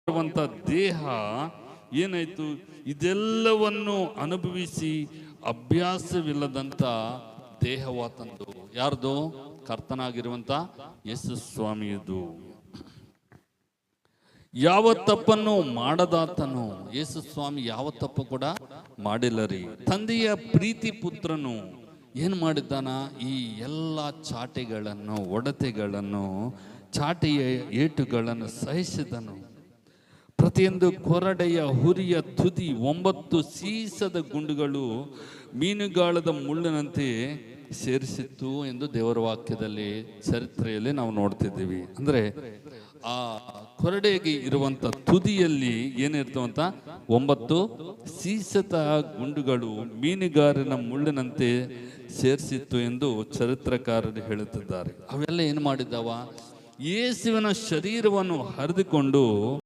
ಇರುವಂತ ದೇಹ ಏನಾಯ್ತು, ಇದೆಲ್ಲವನ್ನು ಅನುಭವಿಸಿ ಅಭ್ಯಾಸವಿಲ್ಲದಂತ ದೇಹವಾತಂದು. ಯಾರ್ದು? ಕರ್ತನಾಗಿರುವಂತ ಯೇಸು ಸ್ವಾಮಿಯದು. ಯಾವ ತಪ್ಪನ್ನು ಮಾಡದಾತನು ಯೇಸು ಸ್ವಾಮಿ ಯಾವ ತಪ್ಪು ಕೂಡ ಮಾಡಿಲ್ಲ ರೀ. ತಂದೆಯ ಪ್ರೀತಿ ಪುತ್ರನು ಏನ್ ಮಾಡಿದ್ದಾನ? ಈ ಎಲ್ಲ ಚಾಟೆಗಳನ್ನು, ಒಡತೆಗಳನ್ನು, ಚಾಟೆಯ ಏಟುಗಳನ್ನು ಸಹಿಸಿದನು. ಪ್ರತಿಯೊಂದು ಕೊರಡೆಯ ಹುರಿಯ ತುದಿ 9 ಸೀಸದ ಗುಂಡುಗಳು ಮೀನುಗಾಳದ ಮುಳ್ಳಿನಂತೆ ಸೇರಿಸಿತ್ತು ಎಂದು ದೇವರ ವಾಕ್ಯದಲ್ಲಿ, ಚರಿತ್ರೆಯಲ್ಲಿ ನಾವು ನೋಡ್ತಿದ್ದೀವಿ. ಅಂದ್ರೆ ಆ ಕೊರಡೆಗೆ ಇರುವಂತ ತುದಿಯಲ್ಲಿ ಏನಿರ್ತವಂತ 9 ಸೀಸದ ಗುಂಡುಗಳು ಮೀನುಗಾರನ ಮುಳ್ಳಿನಂತೆ ಸೇರಿಸಿತ್ತು ಎಂದು ಚರಿತ್ರಕಾರರು ಹೇಳುತ್ತಿದ್ದಾರೆ. ಅವೆಲ್ಲ ಏನು ಮಾಡಿದ್ದಾವ? ಯೇಸುವಿನ ಶರೀರವನ್ನು ಹರಿದುಕೊಂಡು